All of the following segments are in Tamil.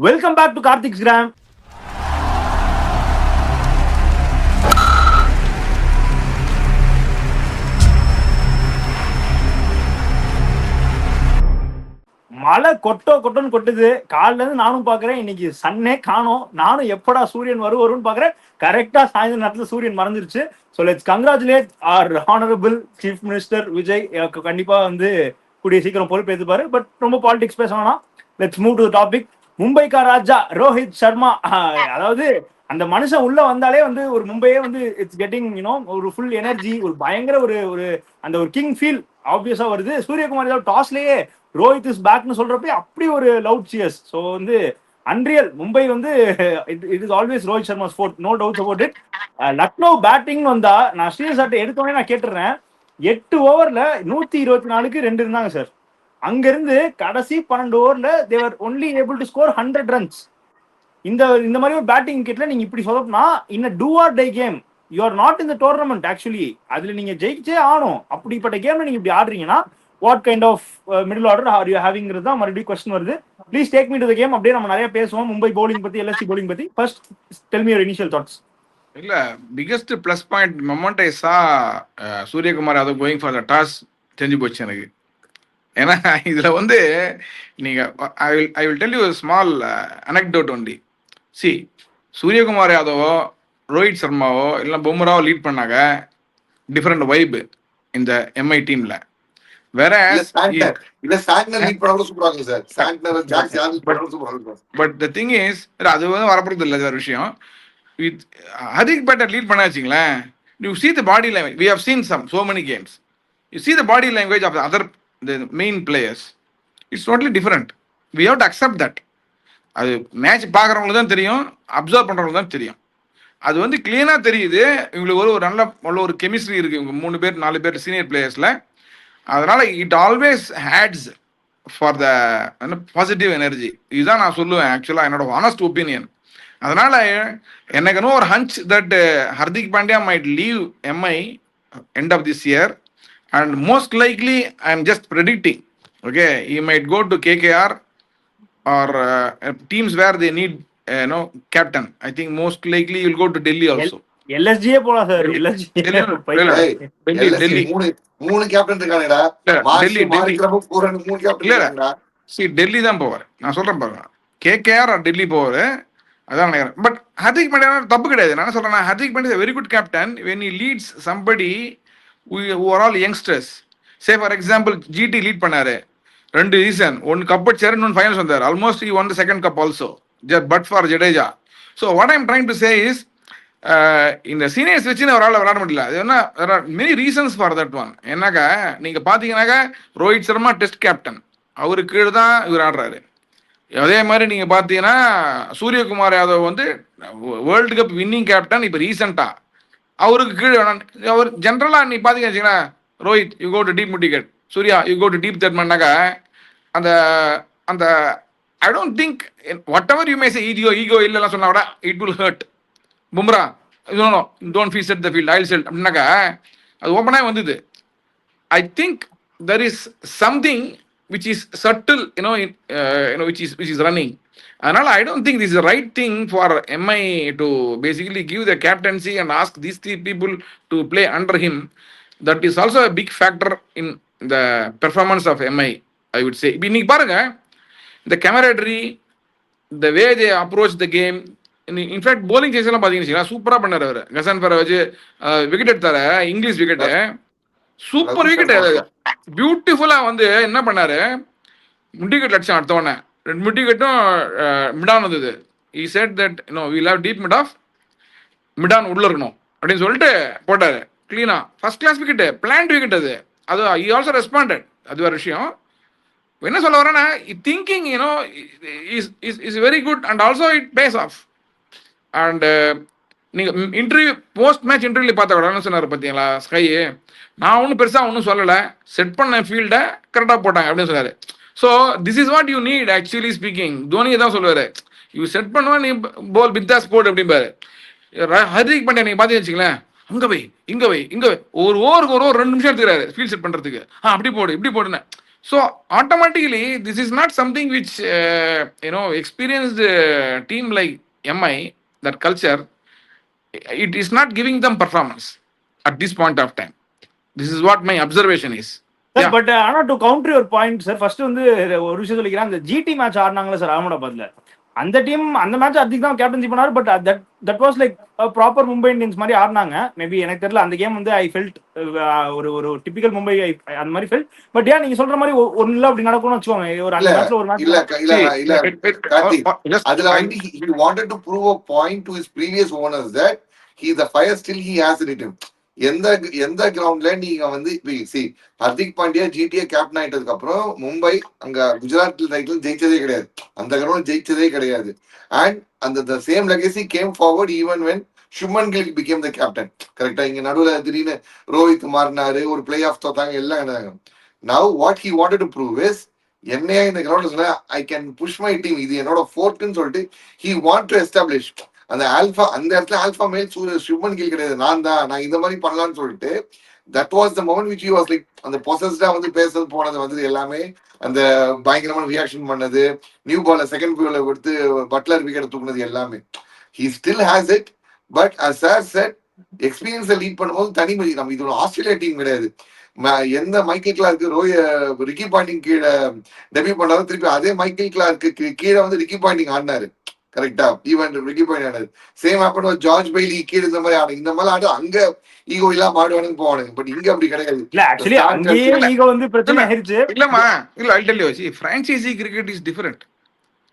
Welcome back to Karthik's gram. மழை கொட்டோன்னு கொட்டுது. காலைல இருந்து நானும் பாக்குறேன், இன்னைக்கு சன்னே காணோம். நானும் எப்படா சூரியன் வரும்னு பாக்குறேன். கரெக்டா சாயந்தரம் நேரத்துல சூரியன் மறைஞ்சிருச்சு. So let's congratulate our honourable chief minister Vijay. கண்டிப்பா வந்து கூடிய சீக்கிரம் பொறுப்பேற்றுப்பாரு. பட் ரொம்ப பாலிடிக்ஸ் பேச வேணாம். Let's move to topic. மும்பைக்கா ராஜா ரோஹித் சர்மா. அதாவது அந்த மனுஷன் உள்ள வந்தாலே வந்து ஒரு மும்பையே வந்து இட்ஸ் கெட்டிங் ஒரு ஃபுல் எனர்ஜி, ஒரு பயங்கர ஒரு ஒரு அந்த ஒரு கிங் ஃபீல் ஆப்வியஸா வருது. சூரியகுமார் யாதவ் டாஸ்லயே ரோஹித் இஸ் பேக்னு சொல்றப்ப அப்படி ஒரு லவுட் சியர்ஸ். ஸோ வந்து அன்ரியல். மும்பை வந்து it is always Rohit Sharma sport, no doubts about it. Lucknow batting வந்தா நான் ஸ்ரீசாட்டை எடுத்தோடனே நான் கேட்டுறேன். 8 ஓவர்ல 124க்கு 2 இருந்தாங்க சார். அங்கிருந்து கடைசி 12 ஓவர்ல they were only able to score 100 runs. இந்த மாதிரி ஒரு பேட்டிங் விக்கெட்ல நீங்க இப்படி சொல்லணும்னா in do or die game you are not in the tournament. Actually அதுல நீங்க ஜெயிச்சே ஆகணும். அப்படிப்பட்ட கேம்ல நீங்க இப்படி ஆடுறீங்கன்னா what kind of middle order are you ஹேவிங்கிறது தான் மறுபடியும் கொஸ்டின் வருது. Please take me to the game. அப்படியே நம்ம நிறைய பேசுவோம் மும்பை பவுலிங் பத்தி, எல்எஸ்சி பவுலிங் பத்தி. First tell me your initial thoughts. இல்ல, biggest plus point moment I saw Suryakumar Yadav going for the toss தெரிஞ்சு போச்சு எனக்கு. ஏன்னா இதுல வந்து நீங்க I will tell you small anecdote only. See, Suryakumar யாதவோ ரோஹித் சர்மாவோ இல்லை பும்ராவோ லீட் பண்ணாங்க டிஃப்ரெண்ட் வைப் இந்த எம்ஐ டீம்ல. வேற பட் த திங் இஸ், அது வந்து வரப்படுறது இல்லை வேற விஷயம். வித் ஹர்திக் பாண்டியா லீட் பண்ண வச்சிங்களேன், you see the body language. We have seen so many games. You see the body language of the main players. It's totally different. We have to accept that. அது மேட்ச் பார்க்குறவங்களுக்கு தான் தெரியும், அப்சர்வ் பண்ணுறவங்களுக்கு தான் தெரியும். அது வந்து கிளீனாக தெரியுது. இவங்களுக்கு ஒரு நல்ல ஒரு கெமிஸ்ட்ரி இருக்குது இவங்க 3 பேர் 4 பேர் சீனியர் பிளேயர்ஸில். அதனால் it always heads for the positive energy. இதுதான் நான் சொல்லுவேன் ஆக்சுவலாக, என்னோட ஹானஸ்ட் ஒப்பீனியன். அதனால் எனக்கு இன்னும் ஒரு hunch that Hardik Pandya might leave Mi end of this year, and most likely I am just predicting, okay, he might go to KKR or teams where they need captain. I think most likely he will go to Delhi also. எல்எஸ்ஜியே போலாம் சார். எல்எஸ்ஜி டெல்லி மூணு கேப்டன் இருக்கானேடா. டெல்லி தான் போவார். நான் சொல்றேன் பாருங்க, KKR or டெல்லி போவாரு. அதான் நினைக்கிறேன். பட் ஹர்திக் பாண்டியா தப்பு கிடையாது. நான் சொல்றேன், Hardik Pandya very good captain when he leads somebody who are all youngsters. Say for example GT lead பண்ணாரு 2 சீசன், 1 கப் அடிச்சாரு, 1 ஃபைனல்ஸ் வந்தார். Almost he won the second cup also, but for Jadeja. So what I'm trying to say is, இந்த சீனியர்ஸ் வச்சு அவரால் விளையாட முடியல. அது என்ன, there are many reasons for that one. என்னக்கா நீங்க பாத்தீங்கன்னாக்கா ரோஹித் சர்மா டெஸ்ட் கேப்டன், அவருக்கு கீழே தான் இவர் ஆடுறாரு. அதே மாதிரி நீங்க பாத்தீங்கன்னா சூரியகுமார் யாதவ் வந்து வேர்ல்டு கப் வின்னிங் கேப்டன். இப்போ ரீசெண்டா அவருக்கு கீழே அவர் ஜென்ரலா நீ பாத்தீங்கன்னா Rohit you go to deep midwicket, Surya you go to deep தட்மன்னாக்கா அந்த அந்த I don't think whatever you may say ego இல்லைலாம் சொன்னா கூட it will hurt. Bumrah don't feel set the field, I will set அப்படின்னாக்கா அது ஓப்பனாக வந்தது. I think there is something which is subtle, which is running. And I don't think this is the right thing for MI to basically give the captaincy and ask these 3 people to play under him. That is also a big factor in the performance of MI, I would say. இன்னைக்கு பாருங்க, the camaraderie, the way they approach the game. In fact bowling சேஸ்லாம் பார்த்தீங்கன்னா சூப்பராக பண்ணார் அவர். கசான் ஃபரை வச்சு விக்கெட் எடுத்தார, இங்கிலீஷ் விக்கெட்டு, சூப்பர் விக்கெட், பியூட்டிஃபுல்லா வந்து என்ன பண்ணாரு, முட்டிகட் அடிச்சான். அடுத்தவொடனே 2 முட்டிகட்டும் மிடான் வந்தது. he said that we'll have deep mid off, mid on உள்ள இருக்கணும் அப்படின்னு சொல்லிட்டு போட்டாரு. கிளீனா first class wicket, planned wicket அது. he also responded. அது ஒரு விஷயம். என்ன சொல்ல வரேன்னா, thinking is very good and also it pays off. And நீங்க இன்டர்வியூ போஸ்ட் மேட்ச் இன்டர்வியூல பார்த்தா கூட என்ன சொன்னார் பார்த்தீங்களா ஸ்கை, நான் ஒன்றும் பெருசாக ஒன்றும் சொல்லலை, செட் பண்ண ஃபீல்டை கரெக்டாக போட்டாங்க அப்படின்னு சொன்னார். So this is what you need actually speaking. தோனியை தான் சொல்லுவார், யூ செட் பண்ணுவா நீ போல் பித்தாஸ் போர்ட் அப்படிம்பாரு. ஹர்திக் பாண்டியா நீங்கள் பார்த்தீங்கன்னு வச்சுங்களேன், அங்கே போய் இங்கே போய் இங்கே போய் ஒரு ஓவருக்கு 2 நிமிஷம் எடுத்துக்கிறாரு ஃபீல்ட் செட் பண்ணுறதுக்கு. அப்படி போடு இப்படி போடுன்னு. So automatically, this is not something which experienced team like MI, that culture, it is not giving them performance at this point of time. This is what my observation is. Sir Yeah. But ஆனா to counter your point sir, first வந்து ஒரு விஷயம் சொல்லிக்கிறேன். அந்த ஜிடி மேட்ச் ஆடினாங்களா சார் அகமதாபாத்ல, அந்த டீம் அந்த மேட்ச் அதிக தான் கேப்டன்சி பண்ணாரு. But that was like proper Mumbai Indians மாதிரி ஆடினாங்க. மேபி எனக்கு தெரியல, அந்த கேம் வந்து ஐ ஃபெல்ட் ஒரு ஒரு டிபிக்கல் மும்பை அந்த மாதிரி ஃபெல்ட். பட் ஏன் நீங்க சொல்ற மாதிரி ஒன்னுல அப்படி நடக்கும்னு வச்சுக்கோங்க, ஒரு அந்த மேட்ச்ல ஒரு இல்ல மேட்ச். இல்ல See, இல்ல கார்த்திக், just அதுல வந்து he wanted to prove a point to his previous owners that the fire still he has in him. எந்த எந்த கிரவுண்ட்ல நீங்க வந்து ஹர்திக் பாண்டியா ஜிடிஏ கேப்டன் ஆயிட்டதுக்கு அப்புறம் மும்பை அங்க குஜராத் டைட்டில் ஜெயிச்சதே கிடையாது, அந்த கிரவுண்ட் ஜெயிச்சதே கிடையாது. அண்ட் அந்த same legacy came forward even when Shubman Gill became the captain. கரெக்டா, இங்க நடுவில் திடீர்னு ரோஹித் மாறினாரு, ஒரு பிளே ஆஃப் தோத்தாங்க, எல்லாம். Now what he wanted to prove is, என்னையா இந்த கிரவுண்ட் சொன்னா I can push my team, இது என்னோட ஃபோர்ட்னு சொல்லிட்டு ஹி வாண்ட் டு எஸ்டாப்ளிஷ் அந்த ஆல்பா. அந்த இடத்துல ஆல்பா மேல் சுப்மன் கில் கிடையாது, நான் இந்த மாதிரி பண்ணலாம்னு சொல்லிட்டு that was the moment which he was like அந்த பொசஸ்டா வந்து பேசுறது போனது வந்து எல்லாமே அந்த பயங்கரமான ரியாக்ஷன் பண்ணது, நியூ பால்ல செகண்ட் பால்ல கொடுத்து பட்லர் விக்கெட் தூக்குனது எல்லாமே. He still has it. But as sir said, எக்ஸ்பீரியன்ஸை லீட் பண்ணும்போது தனிமதி. நம்ம இது ஒரு ஆஸ்திரேலியா டீம் கிடையாது. எந்த மைக்கேல் கிளார்க்கு ரிக்கி பாயிண்டிங் கீழே டெபியூ பண்ணாலும் திருப்பி அதே மைக்கேல் கிளார்க்கு கீழே வந்து ரிக்கி பாயிண்டிங் ஆடினாரு. கரெக்டா, ஈவன் ரிக்கி பாயிண்ட் ஆனது சேம் ஆப்பன் ஜார்ஜ் பெய்லி கீழே இந்த மாதிரி ஆடு, இந்த மாதிரி ஆடு அங்க ஈகோ இல்லாம ஆடுவானுங்க போவானுங்க. பட் இங்க அப்படி கிடையாது. இல்ல ஆக்சுவலி அங்கேயே ஈகோ வந்து பிரச்சனை ஆயிருச்சு. இல்லம்மா, இல்ல I'll tell you, see, franchisee cricket is different.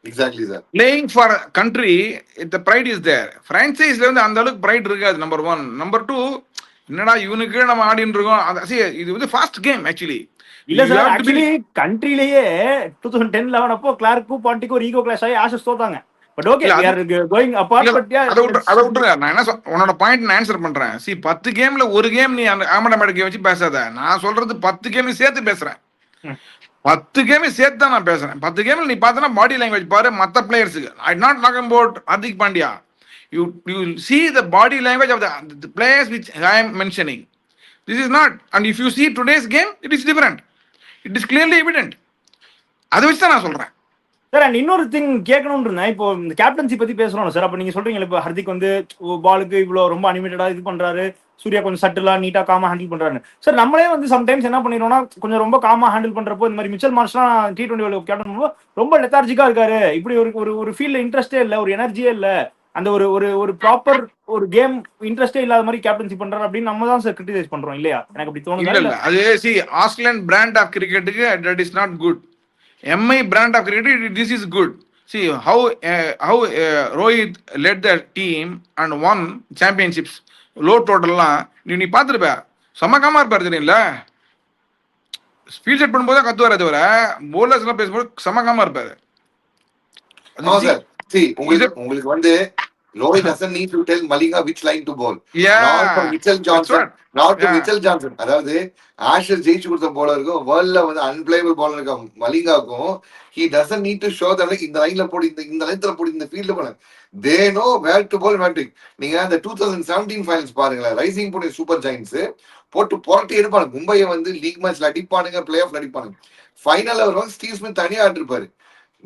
Exactly sir. Playing for a country, the pride is there. Franchiseல வந்து அந்த அளவுக்கு pride இருக்காது, நம்பர் 1. நம்பர் 2, என்னடா இவனுக்கு நம்ம ஆடின்னு இருக்கோம். இது வந்து ஃபாஸ்ட் கேம் ஆக்சுவலி. இல்ல சார், ஆக்சுவலி கண்ட்ரிலேயே 2010-11 அப்போ கிளார்க்கும் பாண்டிக்கும் ஒரு ஈகோ கிளாஷ் ஆகி ஆஷஸ் தோத்தாங்க. But okay, we are going apart. But yeah, அத விட்டுருங்க. நான் என்ன உன்னோட பாயிண்ட் நான் ஆன்சர் பண்றேன். See, 10 கேம்ல ஒரு கேம் நீ அகமதாபாத் கேம் வச்சு பேசாத. நான் சொல்றது 10 கேம் சேர்த்து பேசுறேன். 10 கேம் சேர்த்து தான் நான் பேசுறேன். 10 கேம்ல நீ பார்த்தனா பாடி லாங்குவேஜ் பாரு மத்த பிளேயர்ஸ்க்கு. I not talking about Hardik Pandya. You will see the body language of the players which I am mentioning. This is not, and if you see today's game, it is different. It is clearly evident. அதை வச்சு தான் நான் சொல்றேன் சார். அண்ட் இன்னொரு திங் கேட்கணும்னு இருந்தேன். இப்போ இந்த கேப்டன்சி பத்தி பேசுறோம் சார். அப்ப நீங்க சொல்றீங்க இப்போ ஹர்திக் வந்து பாலுக்கு இவ்வளவு ரொம்ப அனிமேட்டடா இது பண்றாரு, சூர்யா கொஞ்சம் சட்டிலா நீட்டா காமா ஹேண்டில் பண்றாரு. சார் நம்மளே வந்து சம்டைம்ஸ் என்ன பண்ணிடுவோம்னா, கொஞ்சம் ரொம்ப காமா ஹேண்டில் பண்றப்போ இந்த மாதிரி மிச்சல் மார்ஷ்லாம் T20 வேர்ல்ட் கேப்டன் பண்ணும்போது ரொம்ப லெத்தார்ஜிக்கா இருக்காரு, இப்படி ஒரு ஃபீல்ட்ல இன்ட்ரெஸ்டே இல்லை, ஒரு எனர்ஜியே இல்லை, அந்த ஒரு ப்ராப்பர் ஒரு கேம் இன்ட்ரெஸ்டே இல்லாத மாதிரி கேப்டன்சி பண்றாரு அப்படின்னு நம்ம தான் சார் கிரிட்டிசைஸ் பண்றோம் இல்லையா? எனக்கு அப்படி தோணுது. இல்ல அது see, ஆஸ்திரேலியன் பிராண்ட் ஆஃப் கிரிக்கெட்டுக்கு that is not good. MI brand of cricket, this is good. See how Rohit led the team and won championships. Low totalலாம் நீ பார்த்துருப்ப, சமக்காம இருப்பாரு தெரியுங்களா? ஸ்பீட் செட் பண்ணும்போது தான் கத்துவாரு, தவிர போலர்ஸ் எல்லாம் பேசும்போது சமக்காம இருப்பாரு. உங்களுக்கு வந்து Rohit doesn't need to tell Malinga which line to bowl. Yeah. Not for Mitchell Johnson. Not to Mitchell Johnson. அதாவது ஆஷஸ் ஜெயிச்சு கொடுத்த போலருக்கும் வேர்ல்ட்ல வந்து அன்பிளேபிள் போலர் இருக்கும் மலிங்காவுக்கும் he doesn't need to show them like இந்த லைன்ல போடி, இந்த லைன்ல போடி, இந்த ஃபீல்ட்ல போன. They know where to bowl, where to. நீங்க அந்த 2017 ஃபைனல்ஸ் பாருங்களேன், ரைசிங் போன சூப்பர் ஜெயின்ஸ் போட்டு புரட்டி எடுப்பாங்க. மும்பையை வந்து லீக் மேட்ச்ல அடிப்பானுங்க, பிளே ஆஃப்ல அடிப்பானுங்க. ஃபைனல்ல வருவாங்க, ஸ்டீவ் ஸ்மித் தனியா ஆடிருப்பாரு.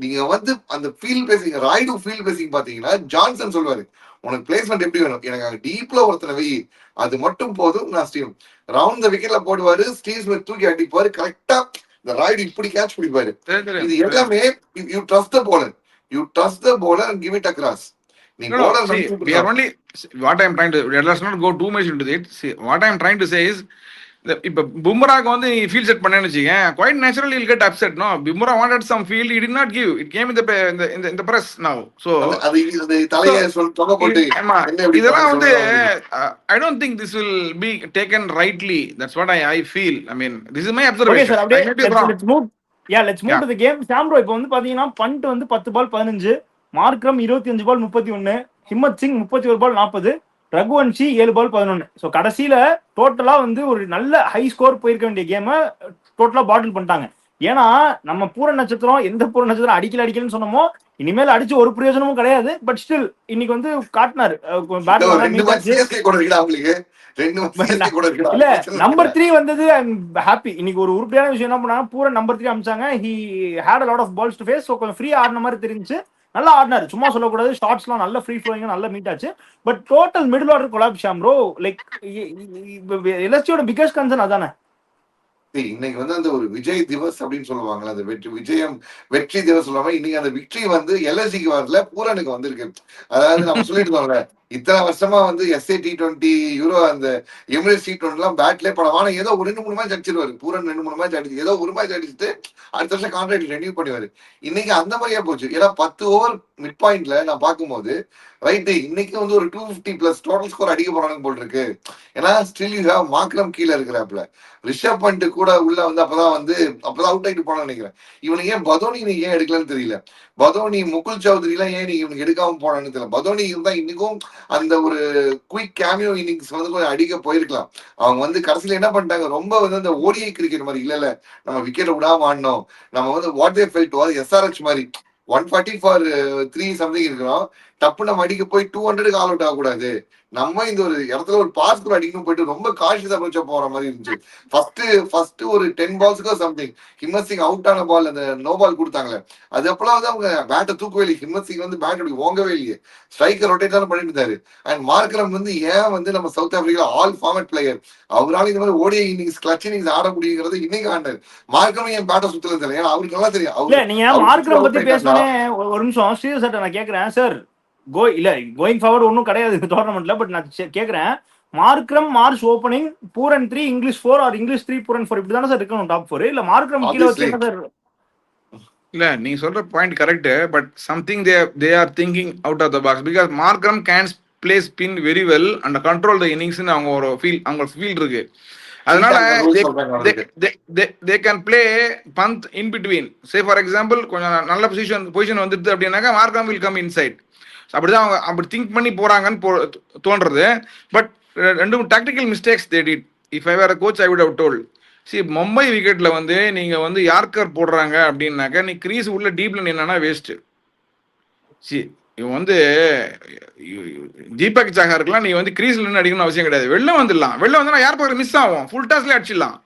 நீங்க வந்து அந்த ஃபீல்ட் பேசிங்க, ராய்டு ஃபீல்ட் பேசிங் பாத்தீங்கன்னா ஜான்சன் சொல்லுவாரு, உனக்கு பிளேஸ்மெண்ட் எப்படி வேணும், எனக்கு அங்க டீப்ல ஒருத்தனை வை, அது மட்டும் போதும், நான் ஸ்டீவ் ரவுண்ட் த விக்கெட்ல போடுவாரு, ஸ்டீவ் ஸ்மித் தூக்கி அடிப்பாரு, கரெக்டா இந்த ராய்டு இப்படி கேட்ச் பிடிப்பாரு. இது எல்லாமே you trust the bowler and give it across. We are only, what I am trying to, let's not go too much into it. See, what I am trying to say is, இப்ப பும்ராக்கு வந்து ஃபீல்ட் செட் பண்ணேன்னு வச்சுக்க, quite naturally he'll get upset. No, Bumrah wanted some field, he did not give. It came in the press now. So இதெல்லாம் வந்து I don't think this will be taken rightly. That's what I feel. I mean, this is my observation. Okay, sir, let's move to the game. சாம்ரோ இப்போ வந்து பாத்தீங்கன்னா பண்ட் வந்து 10 பால் 15, மார்க்ரம் 25 பால் 31, ஹிம்மத் சிங் 31 பால் 40, ரகுவன்ஷி 7 பால் 11. ஸோ கடைசியில டோட்டலா வந்து ஒரு நல்ல ஹை ஸ்கோர் போயிருக்க வேண்டிய கேமை டோட்டலா பாட்டில் பண்ணிட்டாங்க. ஏன்னா நம்ம பூர நட்சத்திரம் எந்த பூர நட்சத்திரம் அடிக்கலன்னு சொன்னோமோ, இனிமேல் அடிச்சு ஒரு பிரயோஜனமும் கிடையாது. பட் ஸ்டில் இன்னைக்கு வந்து காட்டினாரு பேட் நல்லா 2 மீட் மேட்ச் ஆச்சு. சிஎஸ்கே கூட இருக்குடா உங்களுக்கு, 2 மேட்ச் சிஎஸ்கே கூட இருக்குடா. இல்ல நம்பர் 3 வந்தது. I am happy. இன்னைக்கு ஒரு உருப்படியான விஷயம் என்ன பண்ணாங்க, பூரா நம்பர் 3 அமிச்சாங்க. He had a lot of balls to face. So கொஞ்சம் ஃப்ரீ ஆடின மாதிரி தெரிஞ்சு நல்லா ஆடினாரு. சும்மா சொல்லக்கூடாது, ஷார்ட்ஸ்லாம் நல்ல ஃப்ரீ ஃப்ளோயிங் நல்ல மீட் ஆச்சு. But total middle order collapse Sham bro. Like எல்எஸ்டியோட பிகஸ்ட் கன்சர்ன் அதானே. இன்னைக்கு வந்து அந்த ஒரு விஜய் திவஸ் அப்படின்னு சொல்லுவாங்களா, அந்த வெற்றி திவஸ் சொல்லாம இன்னைக்கு அந்த விக்டரி வந்து எல்எஸ்சிக்கு வரல, பூரனுக்கு வந்திருக்கு. அதாவது நம்ம சொல்லிட்டு இருந்தோம்ல, இத்தனை வருஷமா வந்து எஸ்ஏ T20 யூரோ அந்த எமிரேட்ஸ் T20 எல்லாம் பேட்லேயே படம். ஆனா ஏதோ ஒரு 2-3 மேட்ச் அடிச்சிருவாரு. பூரன் 2-3 மேட்ச் அடிச்சு ஏதோ ஒரு மேட்ச் அடிச்சுட்டு அடுத்த வருஷம் கான்ட்ராக்ட் ரெனியூ பண்ணுவாரு. இன்னைக்கு அந்த மாதிரியா போச்சு. ஏன்னா 10 ஓவர் மிட் பாயிண்ட்ல நான் பார்க்கும்போது ரைட்டு இன்னைக்கு வந்து ஒரு 250+ டோட்டல் ஸ்கோர் அடிக்க போறாங்க போல் இருக்கு. ஏன்னா ஸ்டில் யூ ஹேவ் மார்க்ரம் கீழே இருக்கிறாப்ல, ரிஷப் பண்ட் கூட உள்ள வந்து அப்பதான் அவுட் ஆகிட்டு போனான்னு நினைக்கிறேன். இவனுக்கு ஏன் பதோனி நீ ஏன் எடுக்கலன்னு தெரியல. பதோனி முகுல் சௌத்ரி எல்லாம் ஏன் நீங்க இவனுக்கு எடுக்காம போனான்னு தெரியல. பதோனி இருந்தா இன்னைக்கும் அந்த ஒரு குயிக் கேமியோ இன்னிங்ஸ் வந்து கொஞ்சம் அடிக்க போயிருக்கலாம். அவங்க வந்து கடைசியில என்ன பண்ணிட்டாங்க, ரொம்ப வந்து அந்த ஓடிஐ கிரிக்கெட் மாதிரி இல்ல நம்ம விக்கெட் விடாம ஆடணும், நம்ம வந்து what they felt was SRH மாதிரி 140 for 3 சம்திங் இருக்கிறோம். டப்பு நம்ம அடிக்க போய் 200க்கு ஆல் அவுட் ஆகக்கூடாது. நம்ம இந்த ஒரு இடத்துல ஒரு பாஸ் கூட அடிக்கணும் போயிட்டு ரொம்ப காஷியஸ் அப்ரோச்சா போற மாதிரி இருந்துச்சு. ஃபர்ஸ்ட் ஒரு 10 பால்ஸ்க்கோ சம்திங் ஹிம்மத் சிங் அவுட் ஆன பால் அந்த நோ பால் கொடுத்தாங்களே, அது அப்பெல்லாம் வந்து அவங்க பேட்டை தூக்கவே இல்லை. ஹிம்மத் சிங் வந்து பேட் அப்படி ஓங்கவே இல்லையே, ஸ்ட்ரைக்கர் ரொட்டேட் தான் பண்ணிட்டு இருந்தாரு. அண்ட் மார்க்ரம் வந்து ஏன் வந்து நம்ம south Africa all format player, அவரால் இந்த மாதிரி ஓடிஐ இன்னிங்ஸ் கிளட்ச் இன்னிங்ஸ் ஆட முடியுங்கிறது இன்னைக்கு ஆண்டாரு. மார்க்ரம் ஏன் பேட்டை சுத்தல தெரியல, ஏன்னா அவருக்கு நல்லா தெரியும். இல்ல நீங்க மார்க்ரம் பத்தி பேசணும்னே ஒரு நிமிஷம் ஸ்ரீதர் சார் நான் கேக்குறேன் சார். கோயிங் ஃபார்வர்ட் ஒன்றும் கிடையாது இந்த டோர்னமெண்ட்ல. பட் நான் கேட்கறேன், Markram March opening Pooran 3 English 4 R English 3 Pooran 4 இப்படி தானே சார் இருக்கணும் டாப் 4. இல்ல மார்க்ரம் கீழே வச்சு என்ன சார்? இல்ல நீங்க சொல்ற point correct. But something they are thinking out of the box. Because Markram can play spin very well and control the innings. அவங்க ஒரு அவங்க ஃபீல் இருக்கு. அதனால they can play Pant in between. Say for example கொஞ்சம் நல்ல பொசிஷன் வந்துடுது அப்படின்னாக்கா மார்க்ரம் வில் கம் இன்சைட். அப்படிதான் அவங்க அப்படி திங்க் பண்ணி போறாங்கன்னு தோன்றது. பட் ரெண்டு tactical mistakes they did. If I were a coach I would have told, see Mumbai விக்கெட்ல வந்து நீங்க வந்து யார்கர் போடுறாங்க அப்படின்னாக்கா நீ கிரீஸ் உள்ள டீப்ல நின்னா வேஸ்ட். சி இவன் வந்து தீபக் சஹாருக்குலாம் நீ வந்து கிரீஸ்ல நின்று அடிக்கணும்னு அவசியம் கிடையாது. வெளில வந்துடலாம். வெளில வந்து யார் பக்கம் மிஸ் ஆகும், ஃபுல் டாஸ்ல அடிச்சிடலாம்.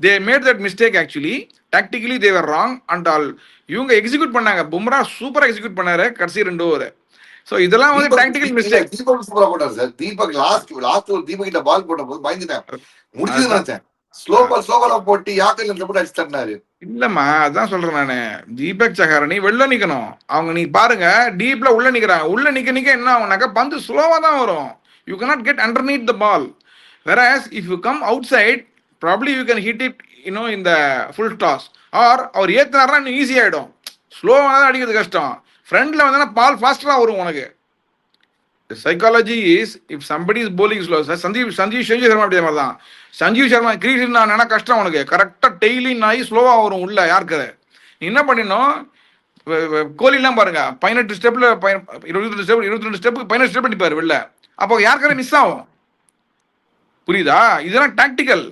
They made that mistake actually. Tactically they were wrong and all. இவங்க எக்ஸிக்யூட் பண்ணாங்க. பும்ரா சூப்பரா எக்ஸிக்யூட் பண்ணாரு கடைசி 2 ஓவர். சோ இதெல்லாம் வந்து டாக்டிக்கல் மிஸ்டேக். தீபக் சூப்பரா போட்டார் சார். தீபக் லாஸ்ட் ஒரு தீபக் கிட்ட பால் போட்ட போது பயந்துட்டேன், முடிஞ்சது நினைச்சேன். ஸ்லோ பால் போட்டு யாக்கர்ல போட்டு அடிச்சு தட்டினாரு. இல்லம்மா அதான் சொல்றேன் நானு, தீபக் சஹாரணி வெளில நிக்கணும். அவங்க நீ பாருங்க டீப்ல உள்ள நிக்கிறாங்க. உள்ள நிக்க என்ன ஆகும்னாக்கா பந்து ஸ்லோவா தான் வரும். You cannot get underneath the ball. Whereas if you come outside probably you can hit it in the full toss or அவர் ஏத்துனாருன்னா இன்னும் ஈஸி ஆயிடும். ஸ்லோவா தான் அடிக்கிறது கஷ்டம். ஃப்ரண்ட்ல வந்தா பால் ஃபாஸ்டரா வரும் உனக்கு. The psychology is if somebody is bowling slow, Sanjeev Sharma அப்படி மாதிரி தான். சஞ்சீவ் சர்மா கிரீஸ் என்ன கஷ்டம் உனக்கு, கரெக்டா டெய்லிங் ஆகி ஸ்லோவா வரும் உள்ள யாருக்கு. நீ என்ன பண்ணிடணும், கோலிலாம் பாருங்க 18 ஸ்டெப்ல 22 ஸ்டெப் 18 ஸ்டெப் அடிப்பாரு வெளில. அப்போ யாருக்கார மிஸ் ஆகும். புரியுதா? இதெல்லாம் டாக்டிக்கல்.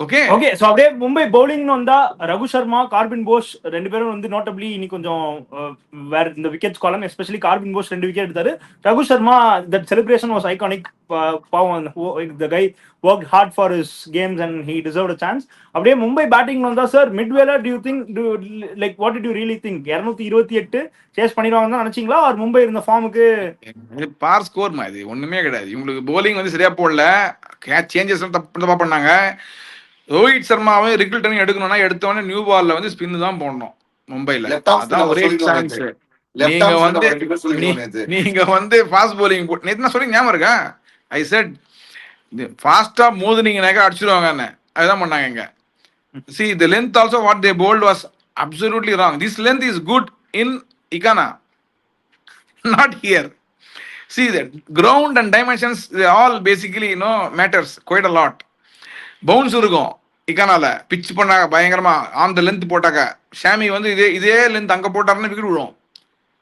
ஓகே சோ அப்படியே மும்பை பவுலிங்னு வந்தா ரகு சர்மா கார்பின் போஸ் 2 பேரும் வந்து நோட்டபிளி இன்னைக்கு கொஞ்சம் வேற இந்த விக்கெட்ஸ் காலம். எஸ்பெஷலி கார்பின் போஸ் 2 விக்கெட் எடுத்தாரு. Raghu Sharma that celebration was iconic. பாவம் the guy worked hard for his games and he deserved a chance. அப்படியே மும்பை பேட்டிங் வந்தா sir மிட்வேல do you think like what did you really think? 228 chase பண்ணிடுவாங்க தான் நினைச்சீங்களா? ஆர் மும்பை இருந்த ஃபார்முக்கு பார் ஸ்கோர் மாதிரி ஒண்ணுமே கிடையாது. இவங்களுக்கு போலிங் வந்து சரியா போடல, கேட்ச் சேஞ்சஸ் தப்பா பண்ணாங்க. ரோஹித் சர்மாவை ரிகில்டன் எடுக்கணும்னா எடுத்தவொடனே நியூ பால்ல வந்து ஸ்பின் தான் போடணும் மும்பைல. அதான் ஒரே சான்ஸ். நீங்க வந்து ஃபாஸ்ட் போலிங் நேத்து நான் சொல்லி ஞாபகம் இருக்கா? ஐ செட் ஃபாஸ்டா மோதுனீங்கனாக்கா அடிச்சிருவாங்க. அதுதான் பண்ணாங்க இங்க. See the length also what they bowled was absolutely wrong. This length is good in Ikana, not here. See the ground and dimensions, they all basically matters quite a lot. Bounce இருக்கும் இக்கானால பிச் பண்ணாங்க பயங்கரமா ஆன் த லென்த் போட்டாக்க. ஷாமி வந்து இதே லென்த் அங்க போட்டாருன்னு விக்கெட் விழுவும்.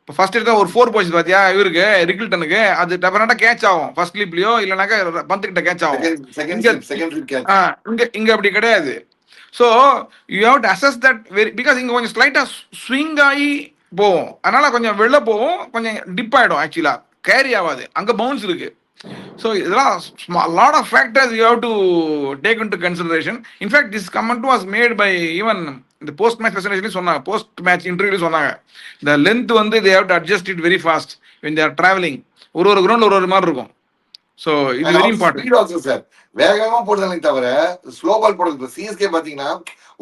இப்போ ஃபர்ஸ்ட் எடுத்தா ஒரு 4 போச்சு பாத்தியா இவருக்கு ரிகில்டனுக்கு, அது டெஃபினட்டா கேட்ச் ஆகும் ஃபர்ஸ்ட் ஸ்லிப்லயோ இல்லனாக்கா பந்து கிட்ட கேட்ச் ஆகும். இங்க அப்படி கிடையாது. So you have to assess that because இங்க கொஞ்சம் ஸ்லைட்டா ஸ்விங் ஆகி போவோம். அதனால கொஞ்சம் வெளில போவோம், கொஞ்சம் டிப் ஆயிடும். ஆக்சுவலா கேரி ஆகாது, அங்க பவுன்ஸ் இருக்கு. ஸோ இதெல்லாம் lot of factors you have to take into consideration. In fact this comment was made by even இந்த போஸ்ட் மேட்ச் பிரசன்டேஷன் சொன்னாங்க, போஸ்ட் மேட்ச் இன்டர்வியூ சொன்னாங்க. இந்த லென்த் வந்து they have to adjust it very fast when they are traveling. ஒரு கிரவுண்ட் ஒரு மாதிரி இருக்கும். ஸோ இது வெரி இம்பார்ட்டன்ட். ஆல்சோ சார் வேகமா போடுறதுனே தவிர ஸ்லோ பால் போடுறது. இப்போ சிஎஸ்கே பாத்தீங்கன்னா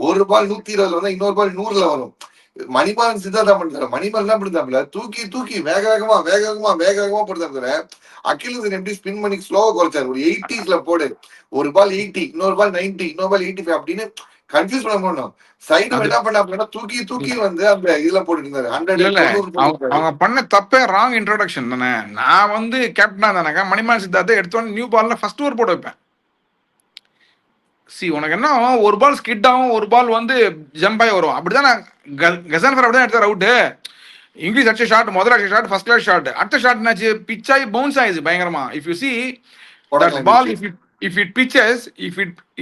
ஒரு பால் 120 வந்தா இன்னொரு பால் 100ல வரும். மணிபாலன் சித்தார்த்தா பண்ணுறாரு. மணிபாலன் என்ன பண்ணுறாப்புல, தூக்கி தூக்கி வேக வேகமா போடுறாரு. அகிலேஷன் எப்படி ஸ்பின் பண்ணி ஸ்லோவா குறைச்சாரு. ஒரு 80ஸ்ல போடு, ஒரு பால் 80, இன்னொரு பால் 90, இன்னொரு பால் 85 அப்படின்னு கன்ஃபியூஸ் பண்ண போனோம். சைடு என்ன பண்ணாப்புல தூக்கி தூக்கி வந்து அந்த இதுல போட்டு இருந்தாரு. 100 அவங்க பண்ண தப்பே ராங் இன்ட்ரோடக்ஷன் தானே. நான் வந்து கேப்டனா தானேக்கா மணிமான் சித்தார்த்தை எடுத்தோன்னு நியூ பால்ல ஃபர்ஸ்ட் ஓவர் போட வைப்பேன். சி உனக்கு என்ன, ஒரு பால் ஸ்கிட் ஆகும், ஒரு பால் வந்து ஜம்ப் ஆகி வரும். அப்படிதான் கசான்ஃபர் அப்படிதான் எடுத்தார் அவுட்டு. இங்கிலீஷ் அடிச்ச ஷாட், முதல் அடிச்ச ஷாட், ஃபர்ஸ்ட் கிளாஸ் ஷாட். அடுத்த ஷாட் என்னாச்சு, பிச் ஆகி பவுன்ஸ் ஆயிடுச்சு பயங்கரமா. If you see that ball, if it pitches,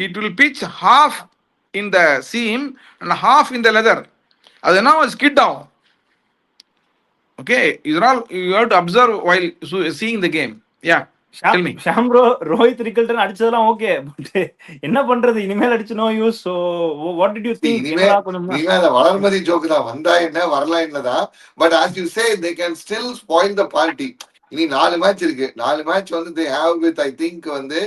it will pitch half in the seam and half in the leather. அது என்ன ஸ்கிட் ஆகும். ஓகே, இதெல்லாம் all you have to observe while seeing the game. Yeah. Sham bro, Rohit Rickelton அடிச்சதெல்லாம் ஓகே, பட் என்ன பண்றது, இனிமேல் அடிச்சு no use. So what did you think? இனிமேல் வளர்மதி ஜோக் தான், வந்தா என்ன வரலாம் என்னதான். But as you say they can still spoil the party. இனி 4 மேட்ச் இருக்கு. 4 மேட்ச் வந்து they have with I think வந்து